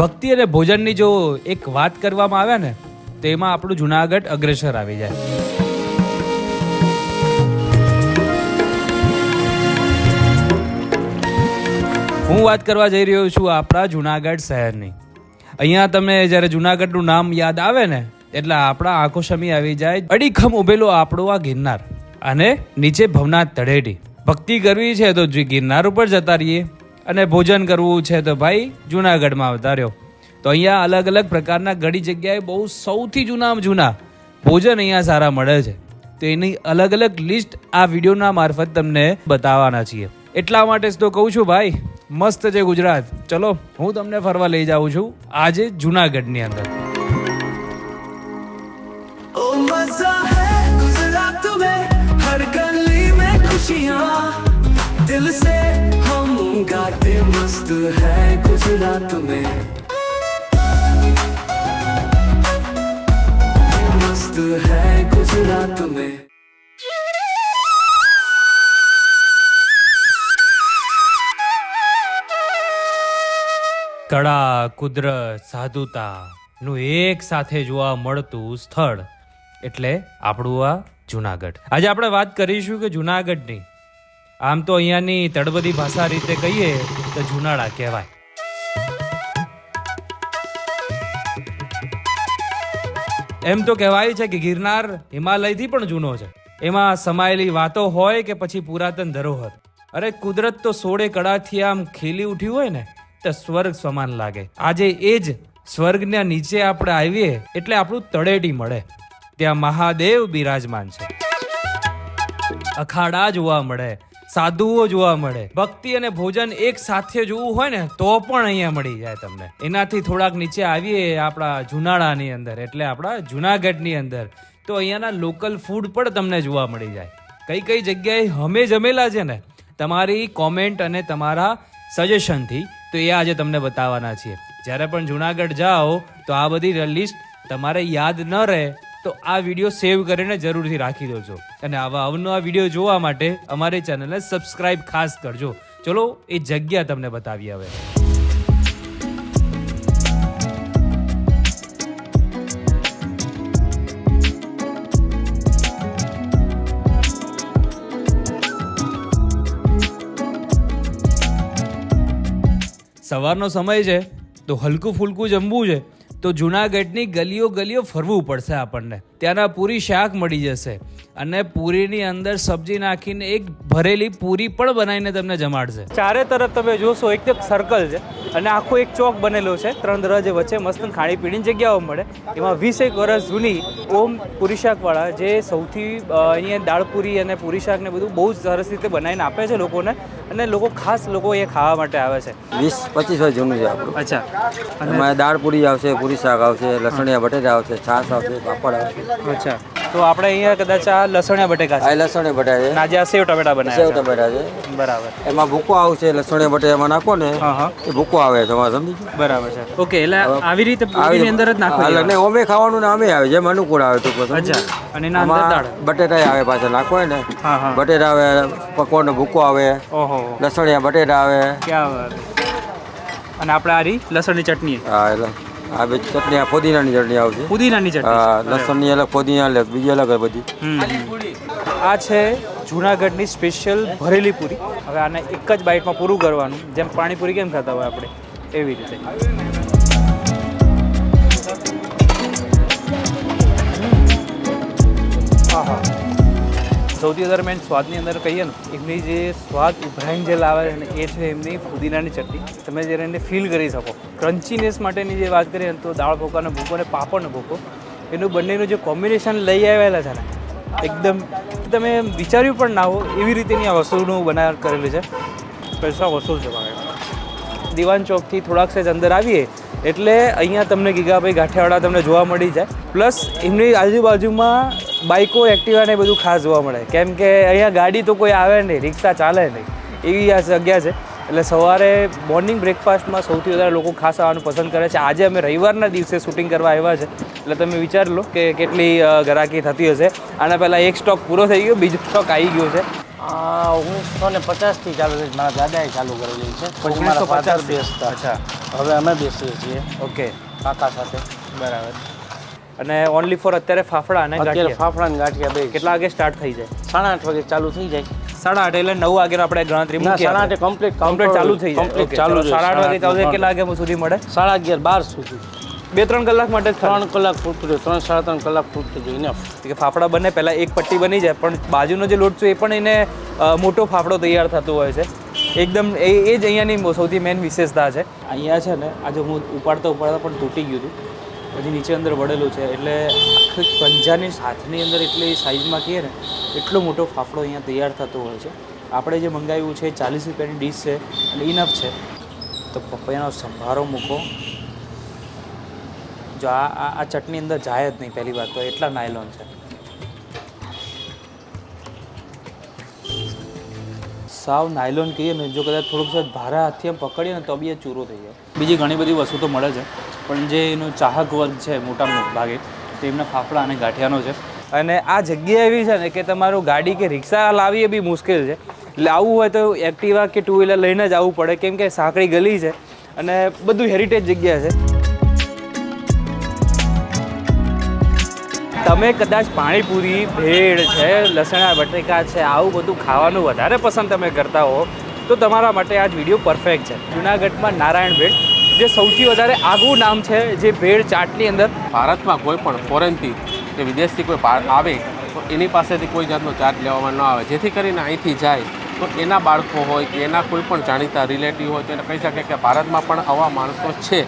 ભક્તિ અને ભોજનની જો એક વાત કરવામાં આવે ને તો એમાં આપણું જુનાગઢ અગ્રેસર આવી જાય. હું વાત કરવા જઈ રહ્યો છું આપણા જુનાગઢ શહેરની. અહીંયા તમે જ્યારે જુનાગઢનું નામ યાદ આવે ને એટલે આપણા આંખો શમી આવી જાય. અડીખમ ઉભેલો આપણો આ ગિરનાર અને નીચે ભવનાથ તળેટી. ભક્તિ કરવી છે તો ગિરનાર ઉપર જતા રહીએ અને ભોજન કરવું છે તો ભાઈ જુનાગઢમાં આવતા રહ્યો. તો અહીંયા અલગ અલગ પ્રકારના ઘણી જગ્યાએ બહુ સૌથી જૂના ભોજન અહીંયા સારા મળે છે. તો એની અલગ અલગ લિસ્ટ આ વિડીયોના મારફત તમને બતાવવાના છીએ. એટલા માટે જ તો કહું છું ભાઈ, મસ્ત છે ગુજરાત. ચલો હું તમને ફરવા લઈ જાઉં છું આજે જુનાગઢની અંદર. दिल से हम गाते मस्त है गुजरात में, मस्त है गुजरात में. કળા, કુદરત, સાધુતા નું એક સાથે જોવા મળતું સ્થળ એટલે આપણું આ જુનાગઢ. આજે આપણે વાત કરીશું કે જુનાગઢની. આમ તો અહીંયાની તળબદી ભાષા રીતે કહીએ તો જુનાળા કહેવાય. એમ તો કહેવાય છે કે ગિરનાર હિમાલયથી પણ જૂનો છે. એમાં સમાયેલી વાતો હોય કે પછી પુરાતન ધરોહર. અરે કુદરત તો સોળે કળાથી આમ ખીલી ઉઠ્યું હોય ને તો સ્વર્ગ સમાન લાગે. આજે એ જ સ્વર્ગના નીચે આપણે આવીએ એટલે આપણું તળેટી મળે. ત્યાં મહાદેવ બિરાજમાન છે. અખાડા જોવા મળે, સાધુઓ જોવા મળે. ભક્તિ અને ભોજન એક સાથે જોવું હોય ને તો પણ અહીંયા મળી જાય તમને. એનાથી થોડાક નીચે આવીએ આપણા જુનાળાની અંદર એટલે આપણા જુનાગઢની અંદર તો અહીંયાના લોકલ ફૂડ પણ તમને જોવા મળી જાય. કઈ કઈ જગ્યાએ અમે જમેલા છે ને તમારી કોમેન્ટ અને તમારા સજેશનથી તો એ આજે તમને બતાવવાના છીએ. જ્યારે પણ જુનાગઢ જાઓ તો આ બધી લિસ્ટ તમારે યાદ ન રહે તો આ વિડીયો સેવ કરીને જરૂરથી રાખી દેજો. અને આવા અવનવા વિડીયો જોવા માટે અમારી ચેનલને સબસ્ક્રાઇબ ખાસ કરજો. ચલો એ જગ્યા તમને બતાવીએ હવે. સવારનો સમય છે તો હલકું ફૂલકું જમવું છે તો જુનાગઢની ગલીઓ ફરવું પડશે આપણને. ત્યાંના પૂરી શાક મળી જશે અને પૂરીની અંદર સબ્જી નાખીને એક ભરેલી પૂરી પણ બનાવીને તમને જમાડશે. ચારે તરફ તમે જોશો એકદમ સર્કલ છે અને આખો એક ચોક બનેલો છે. 3 દરવાજે વચ્ચે મસ્ત ખાણીપીણીની જગ્યાઓ મળે. એમાં 20 વર્ષ જૂની ઓમ પૂરી શાકવાળા જે સૌથી અહીંયા દાળ પૂરી અને પૂરી શાક ને બધું બહુ સરસ રીતે બનાવીને આપે છે લોકોને અને લોકો ખાસ અહીંયા ખાવા માટે આવે છે. 20-25 વર્ષ જૂનું છે આપણું. અચ્છા. એમાં દાળ પૂરી આવશે, પૂરી શાક આવશે, લસણિયા બટેટા આવશે, છાશ આવશે, પાપડ આવશે. અચ્છા. તો આપણે અહીંયા કદાચ આ લસણિયા બટેકા છે. આ લસણિયા બટેટા છે. આજે આ સેવ ટમેટા બનાવ્યા સેવ ટમેટા છે. બરાબર. એમાં ભૂકો આવશે, લસણિયા બટેટામાં નાખો ને એ ભૂકો આવે તમારે સમજી ગયો? બરાબર છે. ઓકે, એટલે આવી રીતે પૂરીની અંદર જ નાખો. એટલે ઓમે ખાવાનું ને આમે આવે જેમ અનુકૂળ આવે તો પછી. અચ્છા. અને એના અંદર દાળ બટેટા આવે પાછા નાખો ને. બટેટા આવે, પકોડ નો ભૂકો આવે, ઓહો, લસણિયા બટેટા આવે. ક્યાં આવે. અને આપણે આ રી લસણની ચટણી. હા, એટલે આ બે ચટણી, આ ફુદીનાની ચટણી આવશે. પુદીનાની ચટણી. હા, લસણની અલગ, ફુદીના અલગ, બીજી અલગ બધી. આ છે જુનાગઢની સ્પેશિયલ ભરેલી પૂરી. હવે આને એક જ બાઇટમાં પૂરું કરવાનું. જેમ પાણીપુરી કેમ ખાતા હોય આપણે એવી રીતે. હા હા. સૌથી વધારે મેન સ્વાદની અંદર કહીએ ને એમની જે સ્વાદ ઉભરાઈને જે લાવે ને એ છે એમની ફુદીનાની ચટણી. તમે જ્યારે એને ફીલ કરી શકો. ક્રન્ચીનેસ માટેની જે વાત કરીએ ને તો દાળ ભૂકાનો ભૂકો અને પાપડનો ભૂકો એનું બંનેનું જે કોમ્બિનેશન લઈ આવેલા છે ને એકદમ તમે વિચાર્યું પણ ના હો એવી રીતેની આ વસ્તુનું બનાવ કરેલું છે. પૈસા વસૂલ છે મારે. દિવાન ચોકથી થોડાક સેજ અંદર આવીએ એટલે અહીંયા તમને ગીગાભાઈ ગાંઠિયાવાળા તમને જોવા મળી જાય. પ્લસ એમની આજુબાજુમાં બાઇકો, એક્ટિવા ને બધું ખાસ જોવા મળે. કેમ કે અહીંયા ગાડી તો કોઈ આવે નહીં, રિક્ષા ચાલે નહીં એવી આ જગ્યા છે. એટલે સવારે મોર્નિંગ બ્રેકફાસ્ટમાં સૌથી વધારે લોકો ખાસ આવવાનું પસંદ કરે છે. આજે અમે રવિવારના દિવસે શૂટિંગ કરવા આવ્યા છે એટલે તમે વિચારી લો કે કેટલી ગરાકી થતી હશે. આના પહેલાં એક સ્ટોક પૂરો થઈ ગયો, બીજો સ્ટોક આવી ગયો છે. 1950 થી ચાલુ થઈ. મારા દાદાએ ચાલુ કરેલી છે. 1950 બેસતા. અચ્છા, હવે અમે બેસીએ છીએ ઓકે, કાકા સાથે. બરાબર. અને ઓનલી ફોર અત્યારે ફાફડા અને અત્યારે ગાંઠિયા ફાફડા ને ગાંઠિયા બે કેટલા વાગે સ્ટાર્ટ થઈ જાય? 8:30 વાગે ચાલુ થઈ જાય. 8:30 એટલે 9 વાગે આપણે ગણતરી ના, મૂકીએ. 8:30 કમ્પ્લીટ કમ્પ્લીટ ચાલુ થઈ જાય. કમ્પ્લીટ Okay, ચાલુ ચલો, 8:30 વાગે ચાલુ થાય. કેટલા વાગ્યા સુધી મળે? 11:30 12 સુધી. 2-3 કલાક માટે જ ખાલી. 3 કલાક પૂરતું રહે. 3-3.5 કલાક પૂરતું જોઈએ ઇનફ. કે ફાફડા બને પહેલાં એક પટ્ટી બની જાય, પણ બાજુનો જે લોટ છે એ પણ એને મોટો ફાફડો તૈયાર થતો હોય છે એકદમ. એ જ અહીંયાની સૌથી મેઇન વિશેષતા છે. અહીંયા છે ને આજે હું ઉપાડતા પણ તૂટી ગયું હતું, પછી નીચે અંદર વળેલું છે, એટલે આખી પંજાની સાથની અંદર એટલી સાઇઝમાં કહીએ ને એટલો મોટો ફાફડો અહીંયા તૈયાર થતો હોય છે. આપણે જે મંગાવ્યું છે 40 રૂપિયાની ડીશ છે એટલે ઇનફ છે. તો પપૈયાનો સંભારો મૂકો. જો આ ચટણી અંદર જાય જ નહીં પહેલી વાત તો, એટલા નાયલોન છે. સાવ નાયલોન કહીએ ને, જો કદાચ થોડુંક ભારે હાથથી એમ પકડીએ ને તો બી એ ચૂરો થઈ જાય. બીજી ઘણી બધી વસ્તુ તો મળે છે, પણ જે એનો ચાહક વર્ગ છે મોટા ભાગે તો એમના ફાફડા અને ગાંઠિયાનો છે. અને આ જગ્યા એવી છે ને કે તમારું ગાડી કે રિક્ષા લાવી એ બી મુશ્કેલ છે. એટલે આવવું હોય તો એક્ટિવા કે 2 વ્હીલર લઈને જ આવવું પડે, કેમ કે સાંકડી ગલી છે અને બધું હેરિટેજ જગ્યા છે. તમે કદાચ પાણીપુરી, ભેળ છે, લસણા બટેકા છે, આવું બધું ખાવાનું વધારે પસંદ તમે કરતા હો તો તમારા માટે આ જ વિડીયો પરફેક્ટ છે. જુનાગઢમાં નારાયણ ભેળ, જે સૌથી વધારે આગવું નામ છે જે ભેળ ચાટની અંદર. ભારતમાં કોઈ પણ ફોરેનથી કે વિદેશથી કોઈ આવે તો એની પાસેથી કોઈ જાતનો ચાર્જ લેવામાં ન આવે, જેથી કરીને અહીંથી જાય તો એના બાળકો હોય કે એના કોઈ પણ જાણીતા રિલેટિવ હોય તો એને કહી શકે કે ભારતમાં પણ આવા માણસો છે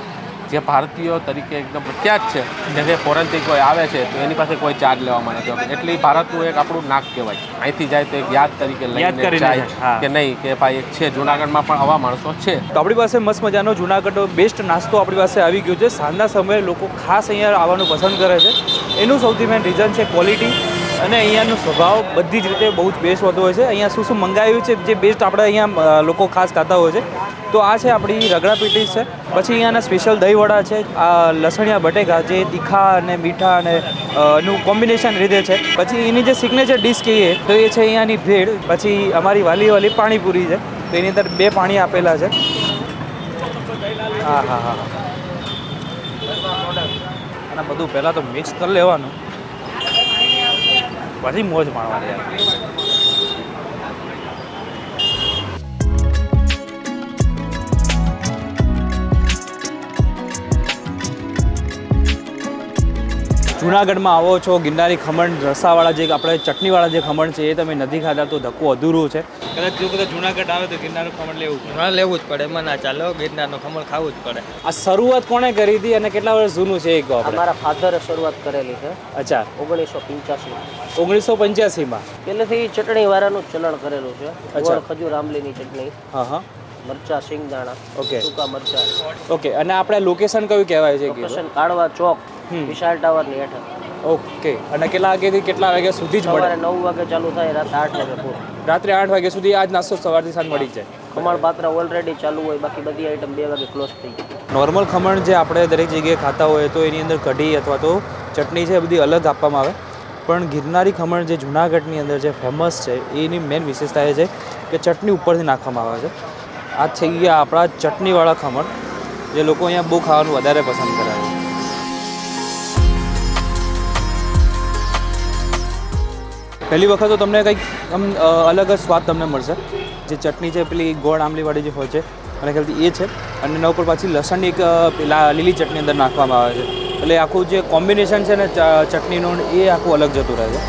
જે ભારતીયો તરીકે એકદમ પ્રખ્યાત છે, જે ફોરેનથી કોઈ આવે છે તો એની પાસે કોઈ ચાર્જ લેવામાં નથી આવતો. એટલે ભારતનું એક આપણું નાક કહેવાય. અહીંથી જાય તો એક યાદ તરીકે લઈને જાય કે નહીં કે ભાઈ એક છે જુનાગઢમાં પણ આવા માણસો છે. તો આપણી પાસે મસ્ત મજાનો જુનાગઢનો બેસ્ટ નાસ્તો આપણી પાસે આવી ગયો છે. સાંજના સમયે લોકો ખાસ અહીંયા આવવાનું પસંદ કરે છે. એનું સૌથી મેઇન રીઝન છે ક્વોલિટી અને અહીંયાનો સ્વભાવ બધી જ રીતે બહુ જ બેસ્ટ હોતો હોય છે. અહીંયા શું શું મંગાવ્યું છે જે બેસ્ટ આપણે અહીંયા લોકો ખાસ ખાતા હોય છે. તો આ છે આપણી રગડા પેટીસ છે, પછી અહીંયાના સ્પેશિયલ દહીંવડા છે, આ લસણિયા બટેકા જે તીખા અને મીઠા અને નું કોમ્બિનેશન રીતે છે. પછી એની જે સિગ્નેચર ડિશ કહીએ તો એ છે અહીંયાની ભેળ. પછી અમારી વાલી પાણીપુરી છે, તો એની અંદર 2 પાણી આપેલા છે. હા હા હા, અને બધું પહેલાં તો મિક્સ કરી લેવાનું, પછી મોજ માણવાની યાર. જુનાગઢમાં આવો છો, ગિરનારી ખમણ રસાવાળા જે આપણે ચટણીવાળા જે ખમણ છે એ તમે નથી ખાતા તો ધક્કો અધૂરું છે. કદાચ જો કદાચ જુનાગઢ આવે તો ગિરનારનું ખમણ લેવું પડે. હા, લેવું જ પડે. એમાં ના ચાલે, ગિરનારનું ખમણ ખાવું જ પડે. આ શરૂઆત કોણે કરી હતી અને કેટલા વર્ષ જૂનું છે એ કહો આપણે. અમારા ફાધરે શરૂઆત કરેલી છે અચ્છા, 1985. 1985માં પહેલેથી ચટણી વાળાનું જ ચલણ કરેલું છે. ગોળ ખજૂર આંબલીની ચટણી, હા હા, મરચા, સિંગદાણા, ઓકે સૂકા મરચા. ઓકે. અને આપણે લોકેશન કયું કહેવાય છે? લોકેશન કાળવા ચોક, વિશાળ ટાવરની હેઠળ. ઓકે. અને કેટલા વાગ્યાથી કેટલા વાગ્યા સુધી જ સવારે મળે? 9 વાગે ચાલુ થાય, રાતે 8 વાગે પૂરું. રાત્રે 8 વાગ્યા સુધી આજ નાસ્તો સવારથી સાંજ મળી જાય. ખમણ પાત્ર ઓલરેડી ચાલુ હોય, બાકી બધી આઈટમ 2 વાગે ક્લોઝ થઈ જાય. નોર્મલ ખમણ જે આપણે દરેક જગ્યાએ ખાતા હોય તો એની અંદર કઢી અથવા તો ચટણી છે બધી અલગ આપવામાં આવે, પણ ગિરનારી ખમણ જે જુનાગઢની અંદર જે ફેમસ છે એની મેઇન વિશેષતા એ છે કે ચટણી ઉપરથી નાખવામાં આવે છે. આ થઈ ગયા આપણા ચટણીવાળા ખમણ, જે લોકો અહીંયા બહુ ખાવાનું વધારે પસંદ કરે છે. પહેલી વખત તો તમને કંઈક આમ અલગ જ સ્વાદ તમને મળશે. જે ચટણી છે પેલી ગોળ આંબલીવાળી જે હોય છે અને ખ્યાલથી એ છે, અને એના ઉપર પાછી લસણની એક લીલી ચટણી અંદર નાખવામાં આવે છે. એટલે આખું જે કોમ્બિનેશન છે ને ચટણીનું એ આખું અલગ જતું રહે છે.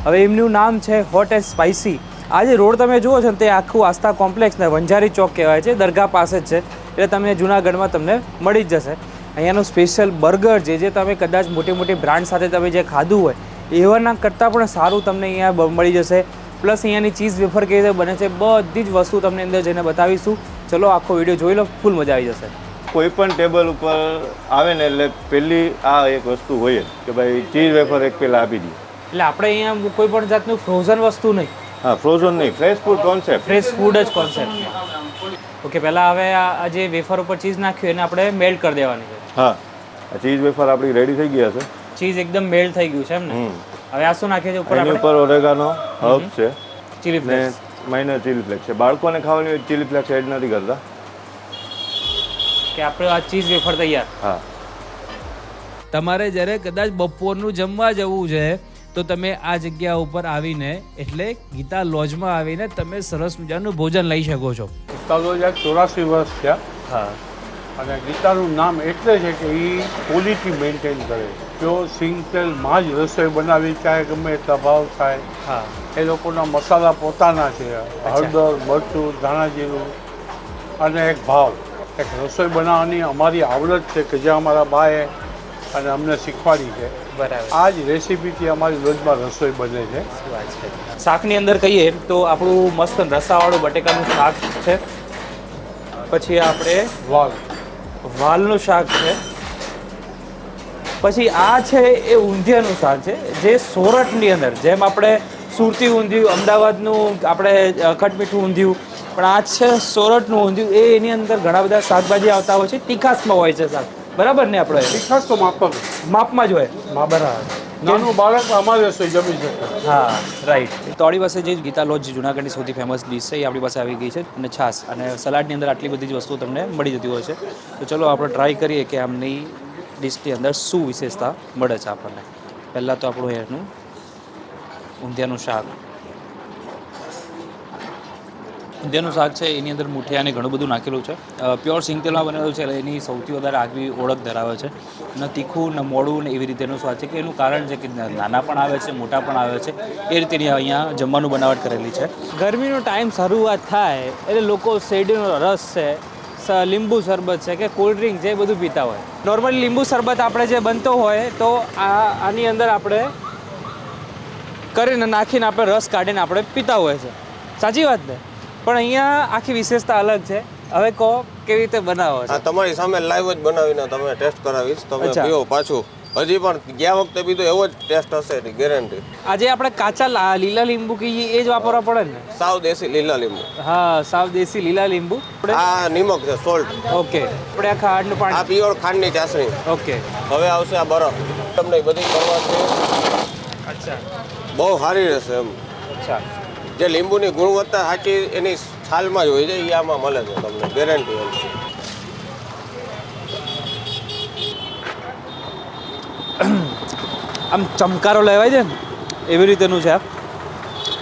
હવે એમનું નામ છે હોટ એન્ડ સ્પાઇસી. આ જે રોડ તમે જુઓ છો ને તે આખું આસ્થા કોમ્પ્લેક્સ ને વંજારી ચોક કહેવાય છે, દરગાહ પાસે જ છે. એટલે તમે જુનાગઢમાં તમને મળી જ જશે. અહીંયાનું સ્પેશિયલ બર્ગર જે તમે કદાચ મોટી મોટી બ્રાન્ડ સાથે તમે જે ખાધું હોય એવાના કરતાં પણ સારું તમને અહીંયા મળી જશે. પ્લસ અહીંયાની ચીઝ વેફર કેવી રીતે બને છે બધી જ વસ્તુ તમને અંદર જઈને બતાવીશું. ચલો આખો વિડીયો જોઈ લો, ફૂલ મજા આવી જશે. કોઈ પણ ટેબલ ઉપર આવે ને એટલે પહેલી આ એક વસ્તુ હોય જ કે ભાઈ ચીઝ વેફર એક પહેલાં આપી દઈએ. એટલે આપણે અહીંયા કોઈ પણ જાતનું ફ્રોઝન વસ્તુ નહીં. હા, ફ્રોઝન નહીં, fresh food concept. Fresh food જ કોન્સેપ્ટ. ઓકે, પહેલાં હવે આ જે વેફર ઉપર ચીઝ નાખ્યું એને આપણે મેલ્ટ કરી દેવાની છે. હા, ચીઝ વેફર આપણી રેડી થઈ ગયા છે. ચીઝ એકદમ મેલ્ટ થઈ ગયું છે એમ ને? હવે આ શું નાખીએ છીએ ઉપર એની આપણે? ઉપર ઓરેગાનો હર્બ છે ચીલી ને ફ્લેક્સ. માઇનર ચીલી ફ્લેક્સ છે. બાળકોને ખાવાની હોય ચીલી ફ્લેક્સ એડ નથી કરતા. કે આપણે આ ચીઝ વેફર તૈયાર. હા, તમારે જ્યારે કદાચ બપોરનું જમવા જવું છે તો તમે આ જગ્યા ઉપર આવીને એટલે ગીતા લોજમાં આવીને તમે સરસ મજાનું ભોજન લઈ શકો છો. ગીતાલોજ 84 વર્ષ થયા હા અને ગીતાનું નામ એટલે છે કે એ ક્વોલિટી મેન્ટેન કરે. પ્યોર સિંગ તેલમાં જ રસોઈ બનાવી, ચાહે ગમે એટલા ભાવ થાય. હા એ લોકોના મસાલા પોતાના છે, હળદર, મરચું, ધાણા જીરું અને એક ભાવ. એક રસોઈ બનાવવાની અમારી આવડત છે કે જે અમારા બાએ અને અમને શીખવાડી છે. બરાબર. આ જ રેસીપીથી અમારી રોજમાં રસોઈ બને છે. શાકની અંદર કહીએ તો આપણું મસ્ત રસાવાળું બટેકાનું શાક છે, પછી આપણે વાલ વાલનું શાક છે, પછી આ છે એ ઊંધિયાનું શાક છે જે સોરઠની અંદર, જેમ આપણે સુરતી ઊંધિયું, અમદાવાદનું આપણે ખટમીઠું ઊંધિયું, પણ આ છે સોરઠનું ઊંધિયું. એની અંદર ઘણા બધા શાકભાજી આવતા હોય છે, તીખાસમાં હોય છે શાક, બરાબર ને? આપણે તીખાસ તો માપક માપમાં જ હોય. બરાબર. નાનું બાળક અમારી રસોઈ જમી શકે. હા રાઈટ. તો આપણી પાસે જે ગીતા લોજ જુનાગઢની સૌથી ફેમસ ડિશ છે એ આપણી પાસે આવી ગઈ છે, અને છાશ અને સલાડની અંદર આટલી બધી જ વસ્તુઓ તમને મળી જતી હોય છે. તો ચલો આપણે ટ્રાય કરીએ કે આમની ડિશની અંદર શું વિશેષતા મળે છે આપણને. પહેલાં તો આપણું એનું ઊંધિયાનું શાક. ઊંધિયાનું શાક છે એની અંદર મૂઠિયાને ઘણું બધું નાખેલું છે. પ્યોર સિંગતેલમાં બનેલું છે એટલે એની સૌથી વધારે આગવી ઓળખ ધરાવે છે. ન તીખું ન મોડું ને એવી રીતેનું સ્વાદ છે કે એનું કારણ છે કે નાના પણ આવે છે, મોટા પણ આવે છે, એ રીતેની અહીંયા જમવાનું બનાવટ કરેલી છે. ગરમીનો ટાઈમ શરૂઆત થાય એટલે લોકો શેરડીનો રસ છે, લીંબુ શરબત છે કે કોલ્ડ ડ્રિંક છે એ બધું પીતા હોય. નોર્મલી લીંબુ શરબત આપણે જે બનતો હોય તો આની અંદર આપણે કરીને નાખીને આપણે રસ કાઢીને આપણે પીતા હોય છે. સાચી વાત ને? પણ અહીંયા આખી વિશેષતા અલગ છે. હવે કહો કેવી રીતે બનાવો છો? તમારી સામે લાઈવ જ બનાવીને તમે ટેસ્ટ કરાવીશ. તમે પીઓ પાછું. હજી પણ ગયા વખતે પીધો એવો જ ટેસ્ટ હશે એની ગેરંટી. આજે આપણે કાચા લીલા લીંબુ કહીએ એ જ વાપરવા પડે ને? સાવ દેશી લીલા લીંબુ. હા, સાવ દેશી લીલા લીંબુ. આ નિમક છે, સોલ્ટ. ઓકે. આપણે આ ખાંડનું આ પાણી. પ્યોર ખાંડની ચાસણી. ઓકે. હવે આવશે આ બરફ. તમને બધી કરવાથી અચ્છા બહુ સારી રહેશે એમ. અચ્છા. જે લીંબુની ગુણવત્તા સાચી એની છાલમાં જ હોય છે, એ આમાં મળે છે તમને ગેરંટી એમ. આમ ચમકારો લેવાય છે ને એવી રીતેનું છે.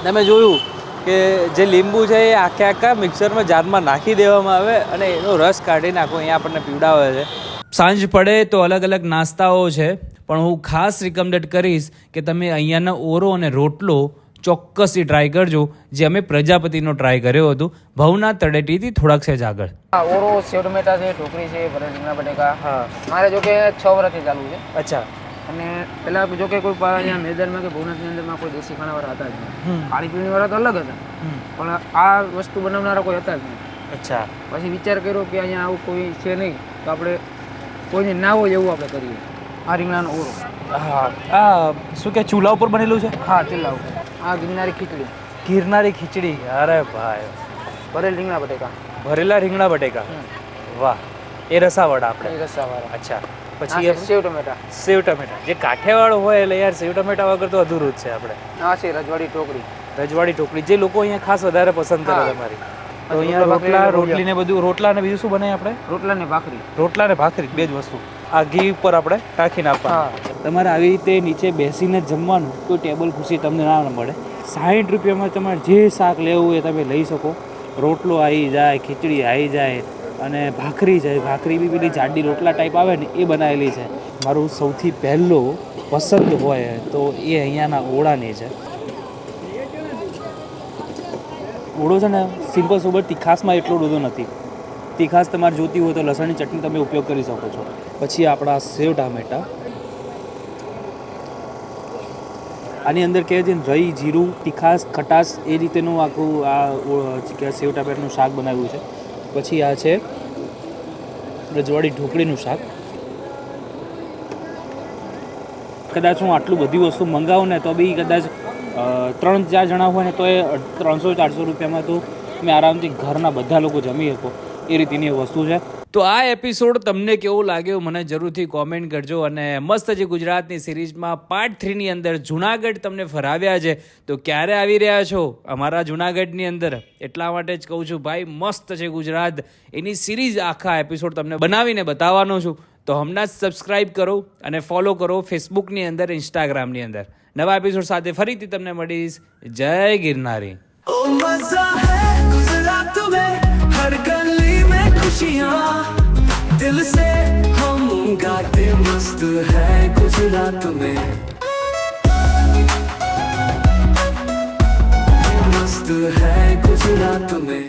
તમે જોયું કે જે લીંબુ છે એ આખા મિક્સરમાં જારમાં નાખી દેવામાં આવે અને એનો રસ કાઢી નાખો, અહીંયા આપણને પીવડાવે છે. સાંજ પડે તો અલગ અલગ નાસ્તાઓ છે, પણ હું ખાસ રિકમેન્ડ કરીશ કે તમે અહીંયાના ઓરો અને રોટલો ચોક્કસથી ટ્રાય કરજો, જે અમે પ્રજાપતિનો ટ્રાય કર્યો હતો ભવનાથ તળેટીથી થોડાક સેજ આગળ. ઓરો, સેવ ટમેટા છે, ઢોકળી છે, ભરેલ રીંગણા બટેકા. હા. મારે જો કે 6 વર્ષથી ચાલુ છે. અચ્છા. અને પહેલા જો કે કોઈ અહીંયા મેદાનમાં કે ભવનાથની અંદરમાં કોઈ દેશી ખાણાવાળા હતા જ નહીં. ખાણીપીણીવાળા તો અલગ હતા, પણ આ વસ્તુ બનાવનારા કોઈ હતા જ નહીં. અચ્છા. પછી વિચાર કર્યો કે અહીંયા આવું કોઈ છે નહીં, તો આપણે કોઈને ના હોય એવું આપણે કરીએ. આ રીંગણાનો ઓરો. હા. આ શું કે ચૂલા ઉપર બનેલું છે? હા, ચૂલા ઉપર. આ ગિરનારી ખીચડી. ગિરનારી ખીચડી. અરે ભાઈ. ભરેલ રીંગણા બટેકા. ભરેલા રીંગણા બટેકા. વાહ. એ રસાવાળા આપણે. એ રસાવાળા. અચ્છા. પછી પછી સેવ ટમેટા. સેવ ટમેટા. જે કાઠિયાવાડ હોય એટલે યાર સેવ ટમેટા વગર તો અધૂરું જ છે આપણે. આ છે રજવાડી ટોકરી. રજવાડી ટોકરી, જે લોકો અહીંયા ખાસ વધારે પસંદ કરે તમારી. તો અહીંયા રોટલા, રોટલી ને બધું. રોટલા ને બીજું શું બનાય આપણે? રોટલા ને ભાખરી. રોટલા ને ભાખરી, બે જ વસ્તુ. આ ઘી ઉપર આપણે નાખીને આપવાનું. તમારે આવી રીતે નીચે બેસીને જમવાનું કોઈ ટેબલ ખુશી તમને ના મળે. 60 રૂપિયામાં તમારે જે શાક લેવું એ તમે લઈ શકો. રોટલો આવી જાય, ખીચડી આવી જાય અને ભાખરી જાય. ભાખરી બી પેલી જાડી રોટલા ટાઈપ આવે ને એ બનાવેલી છે. મારું સૌથી પહેલો પસંદ હોય તો એ અહીંયાના ઓળાની છે. ઓળો છે ને સિમ્પલ સોબર, તીખાસમાં એટલો બધો નથી. તીખાસ તમારે જોતી હોય તો લસણની ચટણી તમે ઉપયોગ કરી શકો છો. પછી આપણા સેવ ટામેટા. આની અંદર કહે છે રઈ, જીરું, તીખાસ, ખટાશ એ રીતેનું આખું આ સેવ ટામેટાનું શાક બનાવ્યું છે. પછી આ છે રજવાડી ઢોકળીનું શાક. કદાચ હું આટલું બધી વસ્તુ મંગાવું ને તો બી કદાચ 3-4 જણા હોય ને તો એ 300-400 રૂપિયામાં તો મેં આરામથી ઘરના બધા લોકો જમી શકો એ રીતની વસ્તુ છે. તો આ એપિસોડ તમને કેવો લાગ્યો મને જરૂરથી કોમેન્ટ કરજો. અને મસ્ત જે ગુજરાતની સિરીઝમાં પાર્ટ 3ની અંદર જુનાગઢ તમને ફરાવ્યા છે, તો ક્યારે આવી રહ્યા છો અમારા જુનાગઢની અંદર? એટલા માટે જ કહું છું ભાઈ, મસ્ત છે ગુજરાત, એની સિરીઝ આખા એપિસોડ તમને બનાવીને બતાવવાનો છું. તો હમણાં જ સબસ્ક્રાઈબ કરો અને ફોલો કરો ફેસબુકની અંદર, ઇન્સ્ટાગ્રામની અંદર. નવા એપિસોડ સાથે ફરીથી તમને મળીશ. જય ગિરનારી. ओ मजा है गुजरात में, हर गली में खुशियाँ, दिल से हम गाते मस्त है गुजरात में, मस्त है गुजरात में.